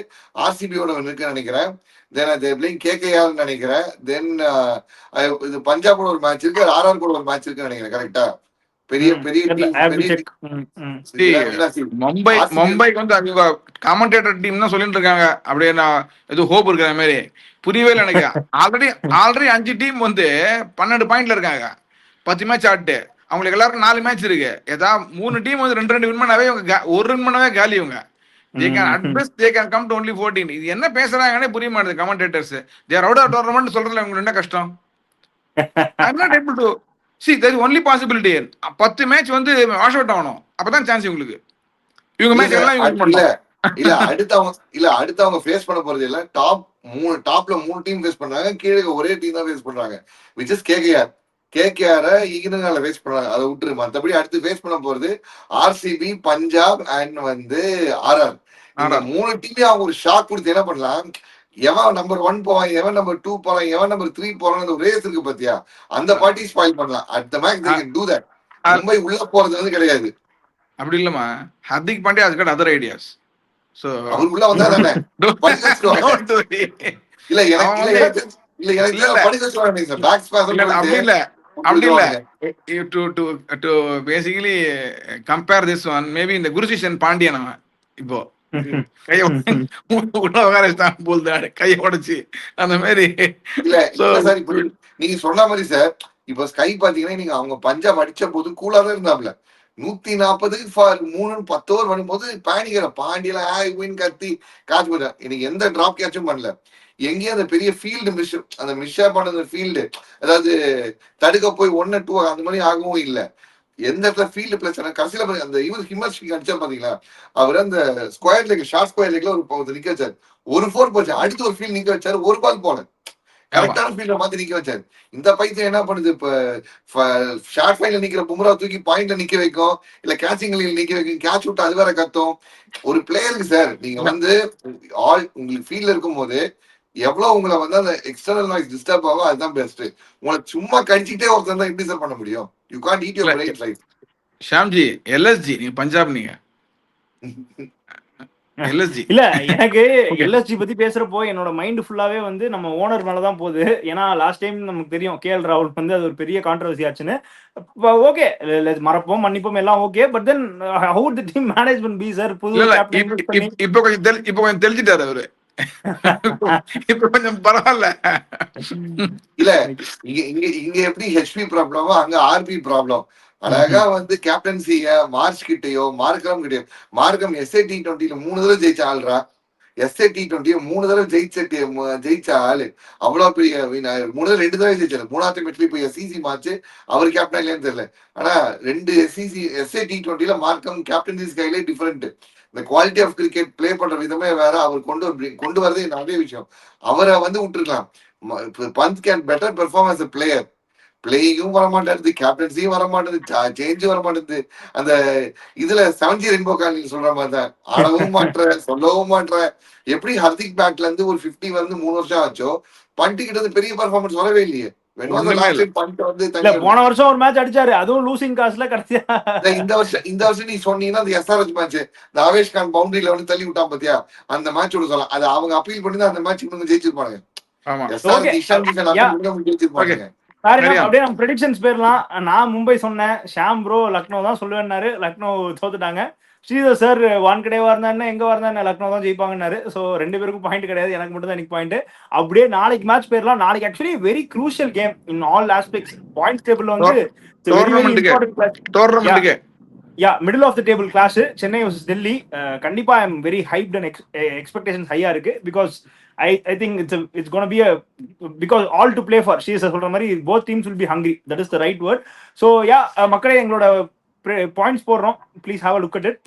ஆர்சிபியோட இருக்குன்னு நினைக்கிறேன். தென் they playing KKR நினைக்கிறேன். தென் இது பஞ்சாபோட ஒரு மேட்ச் இருக்கு, ஆர்ஆர் கூட ஒரு மேட்ச் இருக்குன்னு நினைக்கிறேன். கரெக்டா? பெரிய மும்பைக்கு வந்து அவங்க கமெண்டேட்டர் டீம் தான் சொல்லிட்டு இருக்காங்க. அப்படியே நான் ஏதோ ஹோப் இருக்கிற மாதிரி புரியவே இல்லை எனக்கு. ஆல்ரெடி 5 டீம் வந்து 12 பாயிண்ட்ல இருக்காங்க. 10 மேட்ச் ஆட்டு. அவங்களுக்கு எல்லாருக்கும் 4 மேட்ச் இருக்கு. ஏதாவது 3 டீம் வந்து 2 வின் பண்ணாவே இவங்க 1 வின் பண்ணாவே காலி. இவங்க they can at best they can come to only 14. இது என்ன பேசுறாங்கன்னே புரிய மாட்டேது commentators. they are out of tournament சொல்றதுல உங்களுக்கு என்ன கஷ்டம்? I am not able to see, there is only possibility. 10 match வந்து வாஷ் அவுட் ஆகணும், அப்பதான் சான்ஸ் உங்களுக்கு. இவங்க மேட்ச் எல்லாம் இவங்க பண்ணலாம். அடுத்து அவங்க ஃபேஸ் பண்ண போறது இல்ல. டாப்ல 3 டீம் ஃபேஸ் பண்றாங்க, கீழே ஒரே டீம் தான் ஃபேஸ் பண்றாங்க, which is KKR. கேகேஆரை ஈகினால ஃபேஸ் பண்றாங்க, அதை விட்டுரு. மற்றபடி அடுத்து ஃபேஸ் பண்ண போறது ஆர்சிபி, பஞ்சாப் அண்ட் வந்து ஆர்ஆர். இந்த 3 டீமே அவங்க ஒரு ஷாக் கொடுத்து என்ன பண்ணலாம், எவன் நம்பர் 1 போவான், எவன் நம்பர் 2 போறான், எவன் நம்பர் 3 போறான், ஒரு ரேஸ் இருக்கு பாத்தியா, அந்த பார்ட்டி ஸ்பாயில் பண்ணலாம். அடுத்த match they can do that. Mumbai உள்ள போறது வந்து கிடையாது. அப்படி இல்லமா, Hardik Pandya has got other ideas. So அவர் உள்ள வந்தா தானே இல்ல எனக்கு படிக்க பேக் ஸ்பாஸ் அப்படி இல்ல. To basically compare this one, maybe இந்த குருசிஷன் பாண்டியா நம்ம இப்போ கைய கைய உடைச்சு அந்த மாதிரி நீங்க சொன்ன மாதிரி சார். இப்ப ஸ்கை பாத்தீங்கன்னா நீங்க அவங்க பஞ்சாப் அடிச்ச போது கூலா தான் இருந்தாப்ல. 140 ஃபார் 3 10 ஓவர் பண்ணும்போது பாண்டிகிற பாண்டியெல்லாம் கத்தி காட்சி போட்டா. எனக்கு எந்த டிராப் கேட்சும் பண்ணல. எங்கேயும் அந்த பெரிய ஃபீல்டு அந்த மிஸ்ஷா பண்ண ஃபீல்டு, அதாவது தடுக்க போய் 1 2 அந்த மாதிரி ஆகவும் இல்லை. எந்த இடத்துல ஃபீல்டு பிரச்சனை கடைசியில அந்த இவர் ஹிமர்ஸ்க்கு அடிச்சா பாத்தீங்களா, அவர் அந்த ஸ்கொயர் லெக் ஷார்ட் ஸ்கொயர் லெக்ல ஒரு நிக்க வச்சாரு. ஒரு 4 போச்சு, அடுத்து ஒரு ஃபீல்ட் நிக்க வச்சாரு, ஒரு பால் போல கரெக்டான ஃபீல்ட மாத்தி நிக்க வச்சாரு. இந்த பைத்தியம் என்ன பண்ணுது, இப்ப ஷார்ட் ஃபைன்ல நிக்கிற பும்ரா தூக்கி பாயிண்ட்ல நிக்க வைக்கும், இல்ல கேட்சிங் நிக்க வைக்கும், கேட்ச் விட்டு அது வேற கத்தும். ஒரு பிளேயருக்கு சார் நீங்க வந்து உங்களுக்கு ஃபீல்ட்ல இருக்கும் போது எவ்வளவு உங்களை வந்து அந்த எக்ஸ்டர்னல் நாய்ஸ் டிஸ்டர்ப் ஆகும், அதுதான் பெஸ்ட். உங்களை சும்மா கடிச்சிட்டே ஒருத்தர் தான் எப்படி சார் பண்ண முடியும்? You can't eat your brain right. ஷாம்ஜி எல்எஸ்ஜி, நீங்க பஞ்சாப், நீங்க எல்எஸ்ஜி இல்ல, எனக்கு எல்எஸ்ஜி பத்தி பேசுறப்போ என்னோட மைண்ட் ஃபுல்லாவே வந்து நம்ம ஓனர் மேலதான் போகுது. ஏன்னா லாஸ்ட் டைம் நமக்கு தெரியும் கேஎல் ராகுல் வந்து அது ஒரு பெரிய கான்ட்ரவர்சி ஆச்சுன்னு. ஓகே, மறப்போம் மன்னிப்போம் எல்லாம் okay, but then how the team management be sir? புது இப்போ கொஞ்சம் தெரிஞ்சிட்டாரு அவரு. இப்ப கொஞ்சம் பரவாயில்ல. இல்ல இங்க எப்படி ஹெச்பி ப்ராப்ளமோ அங்க ஆர்பி ப்ராப்ளம். அழகா வந்து கேப்டன்சிய மார்ச் கிட்டயோ மார்க்கம் கிட்டயோ, மார்க்கம் எஸ்ஏ T20 3 தடவை ஜெயிச்ச ஆள்ரா. எஸ்ஏ T20 3 தடவை ஜெயிச்ச ஆளு. அவ்வளவு பெரிய 3 தடவை 2 தடவை ஜெயிச்சாரு. 3ஆவது மேட்ச்ல இப்ப எஸ்சிசி மாச்சு அவர் கேப்டன் இல்லையான்னு தெரியல. ஆனா 2 எஸ்ஏ T20 மார்க்கம் கேப்டன்சி கையிலே டிஃபரெண்ட். இந்த குவாலிட்டி ஆஃப் கிரிக்கெட் பிளே பண்ற விதமே வேற. அவர் கொண்டு வரதே நிறைய விஷயம். அவரை வந்து விட்டுருக்கலாம். Pant can better perform as a player. பிளேயிங்கும் வர மாட்டேங்குது, கேப்டன்சியும் வர மாட்டேங்குது, சேஞ்சும் வர மாட்டேங்குது. அந்த இதுல 7G ரெயின்போ காலனி சொல்ற மாதிரி தான், ஆடவும் மாட்ற, சொல்லவும் மாட்ற. எப்படி ஹர்திக் பேட்ல இருந்து ஒரு 50 வந்து 3 வருஷம் ஆச்சோ, பண்டி கிட்ட இருந்து பெரிய பர்ஃபார்மன்ஸ் வரவே இல்லையே. When was the ஒண்ணுமே last இல்ல. time பண்ட் வந்து இல்ல தனியா போன வருஷம் ஒரு மேட்ச் அடிச்சாரு, அதுவும் லூசிங் காஸ்ட்ல கடைசியா. இந்த வருஷம் நீ சொன்னீங்கன்னா அந்த SRH மேட்ச், இந்த ஆவேஷ் கான் பவுண்டரியில வந்து தள்ளி விட்டான் பாத்தியா, அந்த மேட்ச் விட சொல்லலாம். அது அவங்க அப்பீல் பண்ணி தான் அந்த மேட்ச் இன்னும் ஜெயிச்சிருப்பாங்க. ஆமா. ஓகே SRH இஷான் கிஷன் யா அப்பீல் பண்ணி ஜெயிச்சிருப்பாங்க. சாரி சரியா? அப்படியே நம்ம ப்ரெடிக்ஷன்ஸ் போயிடலாம். நான் மும்பை சொன்னேன், ஷாம் ப்ரோ லக்னோ தான் சொல்லுவேன்னாரு, லக்னோ தோத்துட்டாங்க. ஸ்ரீதர் சார் வான்கடேவா இருந்தா எங்க வரந்தா லக்னோ தான் ஜெயிப்பாங்கன்னாரு. ஸோ 2 பேருக்கும் பாயிண்ட் கிடையாது, எனக்கு மட்டும் தான் எனக்கு பாயிண்ட். அப்படியே நாளைக்கு மேட்ச் போயிடலாம். நாளைக்கு actually very crucial game in all aspects. Points table வந்து வெரி வெரி இம்பார்ட்டன்ட். டோர்னமெண்ட்டுக்கு yeah middle of the table clash Chennai versus Delhi. கண்டிப்பா I am very hyped and expectations ஹையா இருக்கு. Because I think it's going to be a, because all to play for. She is சொல்ற மாதிரி both teams will be hungry. That is the right word. So yeah, மக்களே எங்களோட பாயிண்ட்ஸ் போடுறோம். Please have a look at it.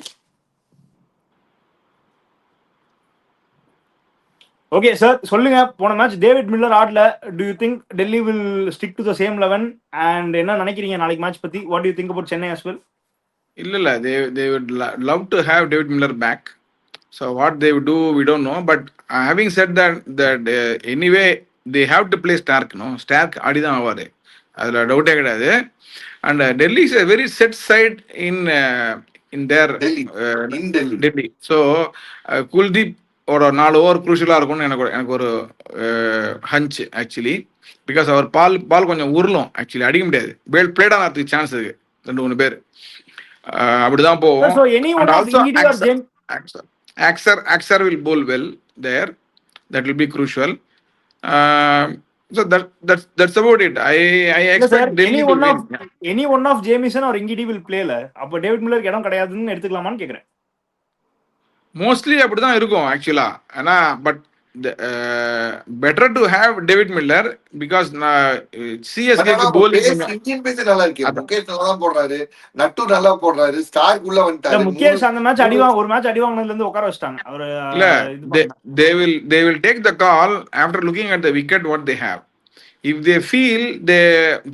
Okay sir, சொல்லுங்க, போன மேட்ச் டேவிட் மில்லர் ஆடல. Do you think Delhi will stick to the same 11? And என்ன நினைக்கிறீங்க நாளைக்கு மேட்ச் பத்தி? What do you think about Chennai as well? இல்ல they would love to have David Miller back. So what they would do, we don't know. But having said that anyway they have to play Stark. No, Stark ஆடிதான் ஆவாரு, அதுல டவுட்டே கிடையாது. And Delhi is a very set side in their Delhi. So Kuldeep ஒரு 4 ஓவர் குரூஷியலா இருக்கும்னு எனக்கு ஒரு ஹஞ்ச் ஆக்சுவலி. பிகாஸ் அவர் பால் கொஞ்சம் உருளும் ஆக்சுவலி, அடிக்க முடியாது. பிளேட் ஆகிறதுக்கு சான்ஸ் இருக்கு 2-3 பேர், அப்படிதான் போவோம். So anyone of Ingidi or James Axar will bowl well there. That will be crucial. So that's about it. I expect Delhi to win. Any one of Jamieson or Ingidi will play la. அப்ப டேவிட் மில்லர் இடம் கிடையாதுன்னு எடுத்துக்கலாமான்னு கேக்குறேன். மோஸ்ட்லி அப்படிதான் இருக்கும் ஆக்சுவலா. ஆனா but better to have David Miller because CSK க்கு bowling இந்தியன் பேஸ் நல்லா இருக்கு. முகேஷ் நல்லா போடுறாரு, நட்டு நல்லா போடுறாரு, ஸ்டார்க் உள்ள வந்துட்டாரு. முகேஷ் அந்த மேட்ச் ஒரு மேட்ச் அடி வாங்குனதுல இருந்து உட்கார வச்சிட்டாங்க அவரு. இல்ல they will take the call after looking at the wicket what they have. If they feel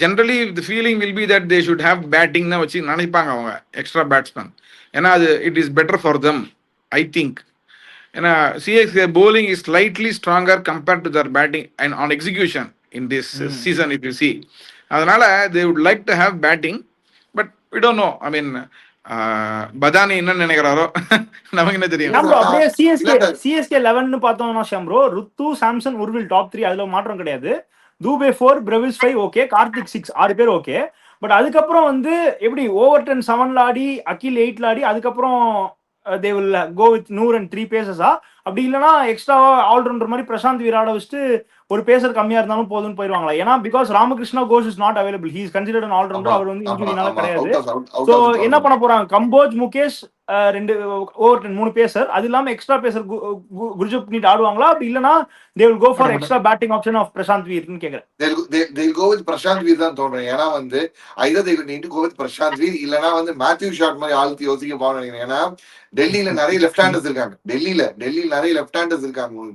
generally the feeling will be that they should have batting na வச்சு நினைப்பாங்க அவங்க எக்ஸ்ட்ரா பேட்ஸ்மேன். ஏன்னா அது it is better for them I think. ஏன்னா CSK bowling is slightly stronger compared to their batting and on execution in this season if you see. அதனால they would like to have batting, but we don't know. I mean Badauni என்ன நினைக்கிறாரோ நமக்கு என்ன தெரியும். அப்படியே CSK 11 பார்த்தோம்னா ஷாம்ப்ரோ, ருத்து, சாம்சன், உர்வில் டாப் 3, அதுல மாற்றம் கிடையாது. தூபே 4, பிரவிஸ் 5 ஓகே, கார்த்திக் 6, 6 பேர் ஓகே. பட் அதுக்கப்புறம் வந்து எப்படி ஓவர்டன் 7ல ஆடி, அகில் 8ல ஆடி, அதுக்கப்புறம் they will go with Noor and 3 paces. அப்படி இல்லைன்னா எக்ஸ்ட்ராவா ஆல்ரவுண்டர் மாதிரி பிரசாந்த் விராட வச்சுட்டு ஒரு பேசர் கம்மியா இருந்தாலும் போதும்னு போயிருவாங்களா? ஏன்னா because Ramakrishna Ghosh is not available, he is considered an all rounder. அவர் வந்து இன்ஜுரினால கிடையாது. சோ என்ன பண்ண போறாங்க? கம்போஜ், முகேஷ், 2 ஓவர்டன் 3 பேசர், அது இல்லாம எக்ஸ்ட்ரா பேசர் குர்ஜுப் நீட் ஆடுவாங்களா? அப்படி இல்லைன்னா they will go for extra batting option of Prashanth வீர்னு கேக்குறேன். they will go with Prashanth Veer தான் தோன்றேன். ஏன்னா வந்து either they will need to go with Prashanth Veer, இல்லனா வந்து மேத்யூ ஷாட் மாதிரி ஆளுத்தி யோசிக்க போறாங்க. ஏன்னா டெல்லியில நிறைய லெஃப்ட் ஹேண்டர்ஸ் இருக்காங்க. டெல்லியில நிறைய லெஃப்ட் ஹேண்டர்ஸ் இருக்காங்க.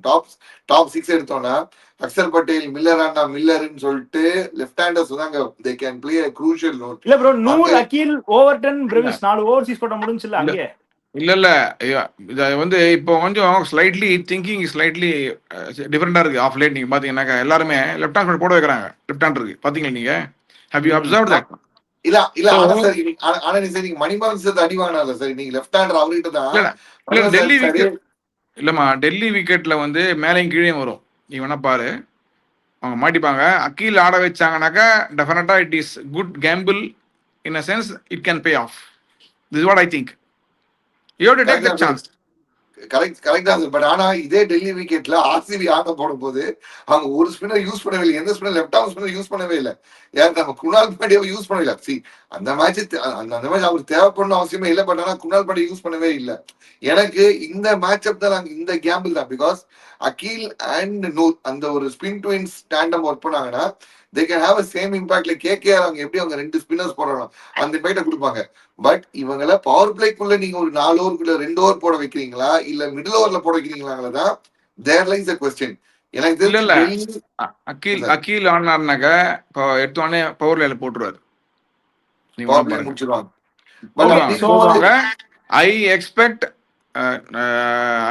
டாப் 6 எடுத்தோம்னா அக்சர் பட்டேல், மில்லர்னு சொல்லிட்டு லெஃப்ட் ஹேண்டர்ஸ் தாங்க, they can play a crucial role. இல்ல ப்ரோ, நூர், அகில், ஓவர்டன், பிரவிஸ் 4 ஓவர்சீஸ் போட முடிஞ்சுல அங்கே. இல்ல இது வந்து இப்போ கொஞ்சம் ஸ்லைட்லி திங்கிங் ஸ்லைட்லி டிஃபரெண்டா இருக்கு ஆஃப் லேட். நீங்க பாத்தீங்கன்னாக்கா எல்லாருமே லெஃப்ட் ஹேண்ட் போட வைக்கிறாங்க. லெஃப்ட் ஹேண்ட் இருக்கு பாத்தீங்களா நீங்க? Have you observed that? இல்ல ஆனா சார் நீங்க மணிமாறன் சார் அடி வாங்கினால சார், நீங்க லெஃப்ட் ஹேண்டர் அவர்கிட்ட தான். இல்ல டெல்லி விக்கெட் இல்லம்மா, டெல்லி விக்கெட்ல வந்து மேலையும் கீழே வரும். நீ வேணா பாரு, அவங்க மாட்டிப்பாங்க. அக்கீல் ஆட வச்சாங்கன்னாக்கா டெஃபினட்டா it is good gamble in a sense, it can pay off. This what I think. You have to take the chance. Correct தான் சார். பட் ஆனா இதே டெல்லி விக்கெட்ல ஆர்சிபி ஆட்டம் போடும் போது அவங்க ஒரு ஸ்பின்னர் யூஸ் பண்ணவே இல்லை. எந்த spinner left arm spinner use பண்ணவே இல்லை. யார் நம்ம குணால் பாண்டியாவை யூஸ் பண்ணவே இல்லை. அந்த மேட்ச் அவருக்கு தேவைப்படணும் அவசியமே இல்லை. பட் ஆனா குணால் பாண்டியா யூஸ் பண்ணவே இல்லை. எனக்கு இந்த மேட்சப் தான், நாங்க இந்த கேம்பிள் தான். பிகாஸ் அகீல் அண்ட் நூர் அந்த ஒரு ஸ்பின் ட்வின்ஸ் டாண்டம் ஒர்க் பண்ணாங்கன்னா they can have a same impact like KKR. அவங்க எப்படி அவங்க 2 ஸ்பின்னர்ஸ் போடுறாங்க அந்த இம்பாக்ட கொடுப்பாங்க. பட் இவங்கள பவர் பிளேக்குள்ள நீங்க ஒரு 4 ஓவருக்குள்ள 2 ஓவர் போட வைக்கிறீங்களா இல்ல மிடில் ஓவர்ல போட வைக்கிறீங்களா தான் there lies the question. எனக்கு இல்ல தெரிஞ்சு இல்ல டெல்லி அகில் சார் அகில் ஆனாருனாக்கா இப்போ எடுத்தோடனே பவர் லேல போட்டுருவாரு. நீங்க பவர் வேணா பிளே பாருங்க. முடிச்சிருவாங்க. பட் ஓகே அப்படி போடுவாங்க ஸோ இருக்கும்போது போடுவாங்க. ஐ எக்ஸ்பெக்ட்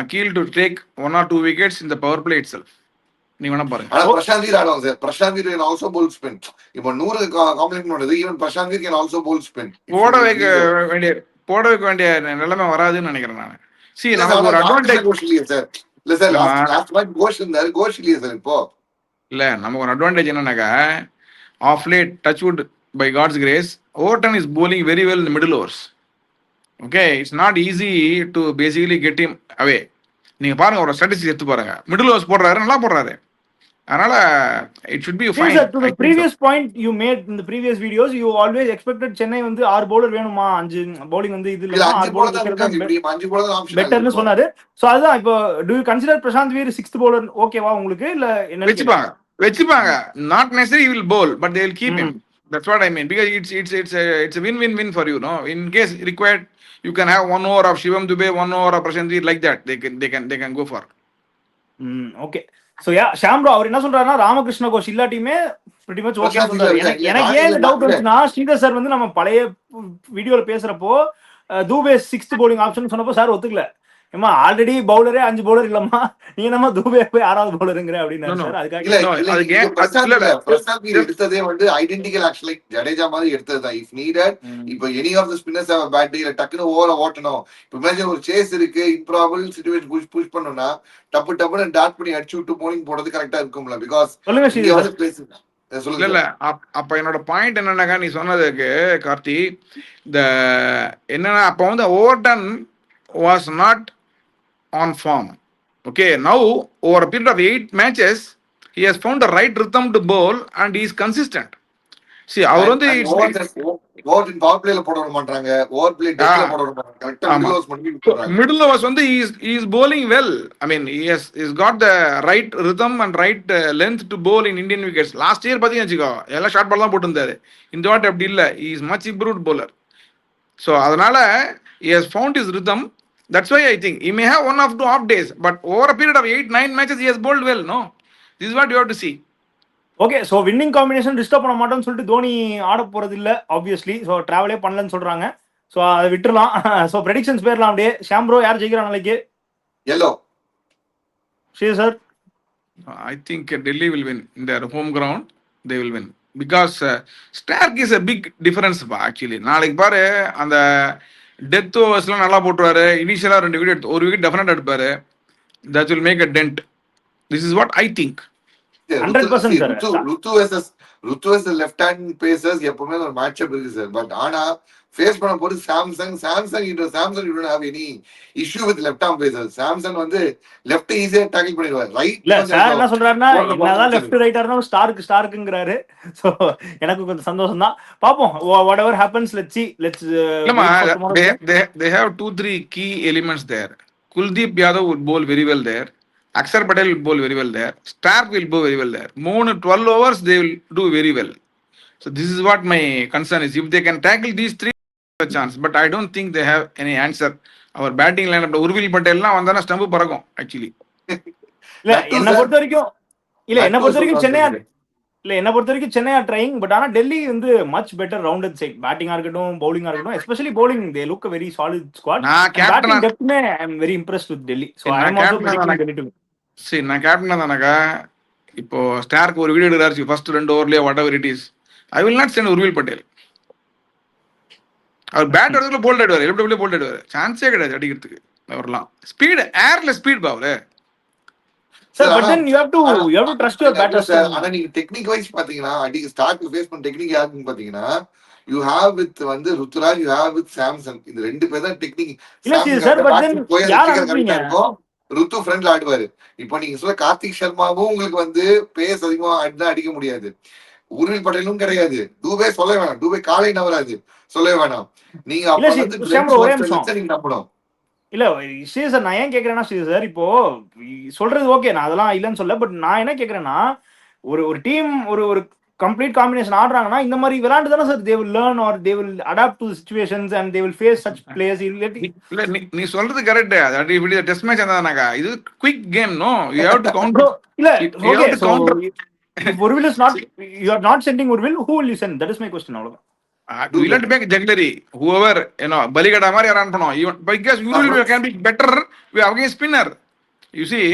அகில் to take 1 or 2 wickets in the power play itself. நீங்க வேணா பாருங்க. ஆனா பிரசாந்த் வீர் ஆடுவாங்க sir. Prashant Veer can also bowl spin. இப்போ 100 காம்ப்ளிமெண்ட் பண்ணுது. Even Prashant Veer can also bowl spin if போட யூ வைக்க லீவ். வேண்டிய போட வைக்க வேண்டிய நிலைமை வராதுன்னு நினைக்கிறேன் நான். சி இல்ல சார், நமக்கு ஆனா ஒரு ராமகிருஷ்ண அட்வான்டேஜ் கோஷ் இல்லையே சார். இல்ல சார், இல்லம்மா. லாஸ்ட் மேட்ச் கோஷ் இருந்தாரு, கோஷ் இல்லையே சார் இப்போ. இல்ல நமக்கு ஒரு அட்வான்டேஜ் என்னன்னாக்கா of late touchwood by God's grace Overton is bowling very well in the middle overs. Okay it's not easy to basically get him away. நீங்க பாருங்க ஒரு ஸ்ட்ராட்டஜி எடுத்து பாருங்க. மிடில் ஓவர்ஸ் போடுறாரு, நல்லா போடுறாரு. அதனால it should be see fine. sir, to I the think so. previous point you made in the previous videos, you always expected Chennai வந்து 6 bowler வேணுமா, 5 bowling வந்து இது இல்ல இல்லமா 5 6 போல bowler தான் வைக்கிறது இருக்காங்க. இப்படி 5 போல தான் ஆப்ஷன் ஆகுது பெட்டர்னு இப்போ. சொன்னாரு. சோ அதுதான் இப்போ do you consider Prashanth Veer 6th bowler ஓகேவா உங்களுக்கு இல்ல என்னன்னு வச்சுப்பாங்க கேக்குறேன். வச்சுப்பாங்க. Not necessary will bowl but they will keep him. ம். That's what I mean because it's a win-win-win for you, no? In case required you can have 1 over of Shivam Dubey, 1 over of Prashant Veer, like that they can go for. Okay so yeah Sham bro அவர் என்ன சொல்றாருன்னா ராமகிருஷ்ண கோஷ் இல்லாட்டியுமே pretty much ஓகேன்னு பிரசாந்த் வீர் சொல்றாரு. இல்ல எனக்கு இல்ல எனக்கு நான் ஏன் இல்ல இந்த நான் டவுட் இல்ல வந்துச்சுன்னா ஸ்ரீதர் சார் வந்து நம்ம பழைய வீடியோல பேசுறப்போ தூபே 6th bowling ஆப்ஷன் சொன்னப்போ சார் ஒத்துக்கல. ஏமா ஆல்ரெடி பவுலரே 5 bowler இல்லம்மா, நீ என்னமா தூபே போய் 6வது பவுலருங்கிற No, அப்படின்னாரு no. சார். அதுக்காக இல்ல No, இல்ல அதுக்கு இங்க ஏன் பிரசாந்த் இல்ல இல்ல, பிரசாந்த் வீர் just எடுத்ததே வந்து ஐடென்டிக்கல் ஆக்சுவலி ஜடேஜா மாதிரி எடுத்ததுதான். இஃப் நீடட் இப்போ any of the spinners have bad day, இல்ல டக்குனு ஓவர ஓட்டணும். இப்போ இமேஜின் ஒரு சேஸ் இருக்கு, இம்ப்ராபபிள் சிச்சுவேஷன் புஷ் பண்ணனும்னா டப்பு டப்புன்னு டாட் பண்ணி அடிச்சு விட்டு போலிங் போடுறது கரெக்டா இருக்கும்ல. பிகாஸ் சொல்லுங்க இங்க ஸ்ரீதர் வந்து சார். பிளேஸ் இல்ல சொல்லுங்க இல்ல சார். அப்ப என்னோட பாயிண்ட் என்னன்னாக்கா நீ சொன்னதுக்கு கார்த்தி இந்த என்னன்னா அப்ப வந்து Overton was not on form. Okay, now over a period of 8 matches, he has found the right rhythm to bowl and he is consistent. See, அவர் வந்து அண்ட் ஓவர் இன் பவர் பிளேல போட விட மாட்டாங்க, ஓவர் பிளே டெத்ல போட விட மாட்டாங்க. கரெக்டா ஆமா மிடில் ஓவர்ஸ் மட்டும் போடுறாங்க. மிடில் ஓவர்ஸ் வந்து he is bowling well. I mean he's got the right rhythm and right length to bowl in Indian wickets. Last year பாத்தீங்கன்னா வச்சுக்கோ எல்லாம் ஷார்ட் பால் தான் போட்டுருந்தாரு. இந்த வாட்டி அப்படி இல்லை. He is much improved bowler. So அதனால he has found his rhythm. That's why I think he may have 1 or 2 off days, but over a period of 8-9 matches he has bowled well. No, this is what you have to see. Okay so winning combination disturb பண்ண மாட்டோம்னு சொல்லிட்டு தோனி ஆட போறது இல்ல ஆப்வியஸ்லி. ஸோ டிராவலே பண்ணலன்னு சொல்றாங்க. ஸோ அதை விட்டுறலாம். ஸோ ப்ரெடிக்ஷன்ஸ் பேர்லாம் அப்படியே. ஷாம்ப்ரோ யார் ஜெயிக்கிறா நாளைக்கு? எல்லோ Sri sir. I think Delhi will win in their home ground. They will win because Stark is a big difference actually. நாளைக்கு பாரு அந்த டெத் ஓவர்ஸ்லாம் நல்லா போட்டுருவாரு. இனிஷியலா 2 விக்கெட் ஒரு விக்கெட் டெஃபினட் எடுப்பாரு. That will make a dent. This is what I think. 100% sir. Ruthu versus left hand pacers எப்பவுமே ஒரு மேட்சப் இருக்கு சார். பட் ஆனா ஃபேஸ் பண்ண போது Samsung you don't have any issue with left arm pacers. Samsung வந்து லெஃப்ட் ஈஸியா டாக்கிள் பண்ணிடுவார். ரைட் இல்ல சார் என்ன சொல்றாருன்னா என்னதான் லெஃப்ட் ரைட்டா இருந்தாலும் ஸ்டார்க்குங்கிறாரு. ஸோ எனக்கு கொஞ்சம் சந்தோஷம் தான். பாப்போம் வாட் எவர் ஹேப்பன்ஸ். லெட்ஸ் இல்லம்மா they have 2-3 key elements there. Kuldeep Yadav would bowl very well there. Akshar Patel will bowl very well there. Stark will bowl very well there. 12 overs they will do very well. So this is what my concern is. If they can tackle these 3, a chance. But I don't think they have any answer. Our batting lineup, Urvil Patel na vandana stump பறக்கும் actually. இல்ல என்ன பொறுத்த வரைக்கும் சென்னை ட்ரைங். பட் ஆனா டெல்லி வந்து மச் பெட்டர் ரவுண்டட் சைட். பேட்டிங்கா இருக்கட்டும் பவுலிங்கா இருக்கட்டும், especially bowling they look very solid squad. Batting டெப்த்மே I am very impressed with Delhi. So I am also predicting Delhi to win. சரி நான் கேப்டனா தானக்கா இப்போ ஸ்டார்க் ஒரு விக்கெட் எடுக்கிறாரு ஃபர்ஸ்ட் 2 ஓவர்லயே whatever it is. I will not send Urvil Patel. அவர் பேட் எடுத்துல போல்ட் ஆயிடுவாரு. எப்படி போல்ட் ஆயிடுவாரு. சான்ஸே கிடையாது அடிக்கிறதுக்கு. அவர்லாம் ஸ்பீடு ஏர்ல ஸ்பீட் பாவல sir. But then you have to trust your batters. ஆனா நீங்க டெக்னிக் வைஸ் பாத்தீங்கன்னா ஸ்டார்க் ஃபேஸ் பண்ண டெக்னிக் யாருன்னு பாத்தீங்கன்னா யூ ஹேவ் வித் வந்து Ruturaj, you have with Samson. இந்த 2 பேர் தான் டெக்னிக். சார் பட் தென் யார் அனுப்புவீங்க? ருத்து ஃப்ரண்ட்ல ஆடுவாரு. இப்போ நீங்க சொல்ல கார்த்திக் சர்மாவும் உங்களுக்கு வந்து பேஸ் அதிகமா அடிக்க முடியாது. உர்வில் பட்டேலும் கிடையாது. டூபே சொல்ல வேணாம். டூபே காலை நவராது சொல்லவே வேணாம். நீங்க அப்ப வந்து நீங்க நம்பணும். இல்ல சார் நான் ஏன் கேக்குறேன்னா சார் இப்போ சொல்றது ஓகே, நான் அதெல்லாம் இல்லைன்னு சொல்ல. பட் நான் என்ன கேக்குறேன்னா ஒரு டீம் ஒரு கம்ப்ளீட் காம்பினேஷன் ஆடுறாங்கன்னா இந்த மாதிரி விளையாண்டு தானே sir they will learn or they will adapt to situations and they will face such players. இல்ல நீ சொல்றது கரெக்ட். அது இப்படி டெஸ்ட் மேட்ச் இருந்தானாக்கா இது quick game. No you have to counter. இல்ல you okay have to so counter. if Urvil is not, you are not sending Urvil, who will you send? That is my question. அவ்வளவுதான். You will not make jugglery. Whoever, பலிகடா மாதிரி ரன் பண்ணுவோம். Even because Urvil can be better against spinner. You see,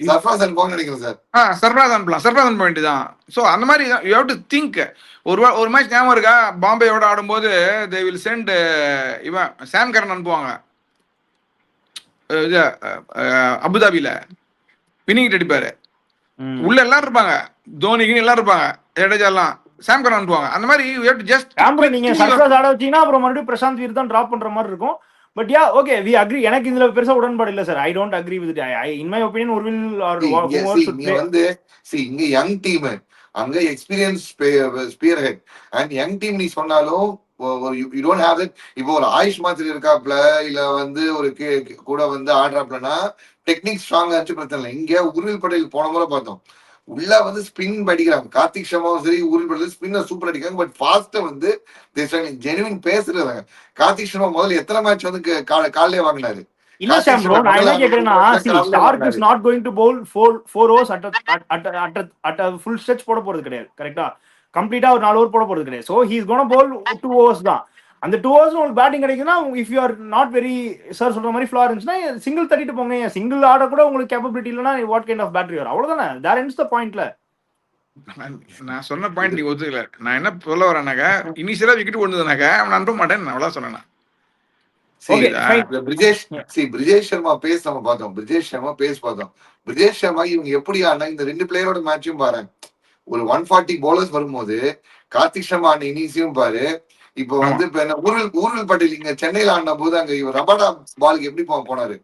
Sarfraz and போங்க நினைக்கிறேன் சார். சர்ஃப்ராஸ் அனுப்ப வேண்டியதான். ஸோ அந்த மாதிரி யூ ஹேவ் டு திங்க். ஒரு மேட்ச் ஞாபகம் இருக்கா, பாம்பேயோட ஆடும்போது தே வில் சென்ட் இவன் சாம் கரன் அனுப்புவாங்க இது அபுதாபியில வினிங் அடிப்பாரு. உள்ள எல்லாரும் இருப்பாங்க, தோனிக்கு எல்லாரும் இருப்பாங்க, ஜடேஜாலாம் சாம் கரன் அனுப்புவாங்க. அந்த மாதிரி யூ ஹேவ் டு ஜஸ்ட் நீங்க சர்ஃப்ராஸ் ஆட வச்சீங்கன்னா அப்புறம் மறுபடியும் பிரசாந்த் வீர் தான் டிராப் பண்ற மாதிரி இருக்கும். But yeah okay we agree. எனக்கு இதுல பெருசா உடன்பாடு இல்ல sir. I don't agree with in my opinion Urvil or whoever should play. வந்து இங்க யங் டீம், அங்க experience spearhead and young team நீ சொன்னாலும் யூ டோன்ட் ஹேவ் இட். இப்போ ஒரு ஆயுஷ் மாதிரி இருக்காப்ல இல்ல வந்து ஒரு கூட வந்து ஆடுறாப்லன்னா டெக்னிக் ஸ்ட்ராங்கா இருந்துச்சு, பிரச்சனை இல்லை. இங்க Urvil பட்டேல் போன முறை பார்த்தோம் உள்ள வந்து ஸ்பின் அடிக்கிறாங்க. கார்த்திக் சர்மாவும் சரி Urvil பட்டேல் ஸ்பின்னர் சூப்பர் அடிக்கிறாங்க. பட் ஃபாஸ்டா வந்து ஜெனுவின் பேசுறாங்க. கார்த்திக் சர்மா முதல்ல எத்தனை மேட்ச் வந்து காலையே வாங்கினாரு. இல்ல சாம் ப்ரோ, நான் என்ன கேக்குறேன்னா Starc is not going to bowl 4 overs at a full stretch போட போறது கிடையாது. கரெக்ட்டா? கம்ப்ளீட்டா ஒரு 4 ஓவர் போட போறது கிடையாது. So he is gonna bowl 2 overs தான். அந்த 2 overs உங்களுக்கு பேட்டிங் கிடைக்குன்னா if you are not very sir சொல்ற மாதிரி ஃபிளார் இருந்துச்சுன்னா சிங்கிள் தட்டிட்டு போங்க. சிங்கிள் ஆட கூட உங்களுக்கு கேப்பபிலிட்டி இல்லைன்னா வாட் கைண்ட் ஆஃப் பேட்டரி வரும்? அவ்வளவுதானே. தேர் எண்ட்ஸ் த பாயிண்ட்ல. நான் சொன்ன பாயிண்ட் நீங்க ஒத்துக்கல. நான் என்ன சொல்ல வரேன்னாக்கா இனிஷியலா விக்கெட் கொண்டுதானாக்கா அவன் அனுப்ப மாட்டேன். அவ்வளவு சொன்னேன். பிரிஜேஷ் சர்மா பேஸ் நம்ம பார்த்தோம். பிரிஜேஷ் சர்மா இவங்க எப்படி ஆனா இந்த ரெண்டு பிளேயரோட மேட்சும் பாரு. ஒரு 140 பவுலர்ஸ் வரும்போது கார்த்திக் சர்மா ஆன இன்னிங்ஸையும் பாரு. இப்போ வந்து Urvil பட்டேல் இங்க சென்னையில ஆடின போது அங்க இவர் ரபாடா பாலுக்கு எப்படி போனாரு.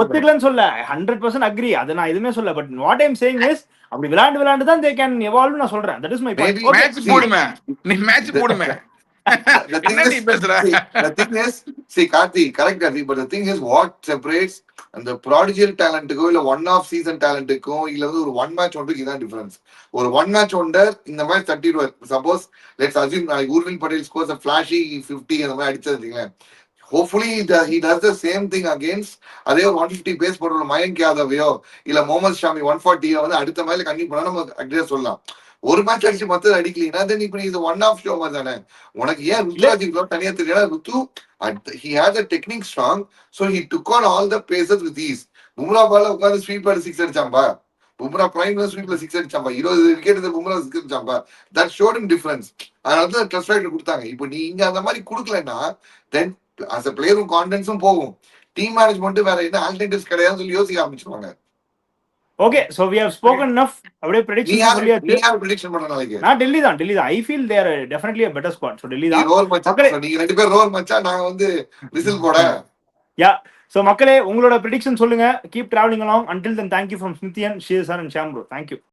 ஒத்துக்கலன்னு சொல்ல 100% அக்ரி. அது நான் எதுவுமே சொல்ல. But what I'm saying is அப்படி விளையாண்டு தான் தே கேன் எவால்வ். நான் சொல்றேன் that is my point. Match போடுமே, நீ மேட்ச் போடுமே. The thing is, see Karthi, correct Karthi, but the thing is what separates அந்த prodigal talent-க்கோ இல்ல one off season talent-க்கோ இல்ல வந்து ஒரு one match wonder இதான் difference. ஒரு one match wonder இந்த மாதிரி 30 suppose let's assume Urvil Patel scores a flashy 50 அந்த மாதிரி அடிச்சதுங்க. Hopefully he does the same thing against அதே ஒரு 150 பேஸ் போடுற மயங்க் யாதவையோ இல்ல முகமது ஷாமி 140 வந்து அடுத்த மாதிரி கண்டிப்பா பண்ணா நம்ம அக்ரியா சொல்லலாம். ஒரு மேட்ச் அடிச்சு மத்தது அடிக்கலீங்கன்னா தென் இப்ப இது ஒன் ஆஃப் ஷோ மாதிரி தானே. உனக்கு ஏன் ருத்ராஜ் இவ்வளவு தனியா தெரியல? ருத்து he has a technique strong, so he took on all the paces with ease. Bumrah பால உட்கார்ந்து ஸ்வீப் பண்ணி 6 அடிச்சாம்பா. பும்ரா பிரைம்ல ஸ்வீப்ல 6 அடிச்சாம்பா. 20 விக்கெட் பும்ரா 6 அடிச்சாம்பா. That shot in difference. அதனால தான் ட்ரஸ்ட் ரைட் கொடுத்தாங்க. இப்போ நீ இங்க அந்த மாதிரி கொடுக்கலன்னா தென் as a player கான்ஃபிடன்ஸும் போகும். டீம் மேனேஜ்மெண்ட் வேற என்ன ஆல்டர்னேட்டிவ்ஸ் கிடையாதுன்னு சொல்லி யோசிக்க ஆரம்பிச்சிருவாங்க. Okay, so we have spoken enough. அப்படியே prediction சொல்லியாச்சு. நீ யார் prediction பண்ண நாளைக்கு? நான் டெல்லி தான். I feel they are definitely a better squad. So Delhi தான். நீங்க ரெண்டு பேர் ரோல் மச்சா, நாங்க வந்து விசில் போட. Yeah. So மக்களே உங்களோட prediction சொல்லுங்க. Keep traveling along. Until then, thank you from Smithian, Shir sir and Sham bro. Thank you.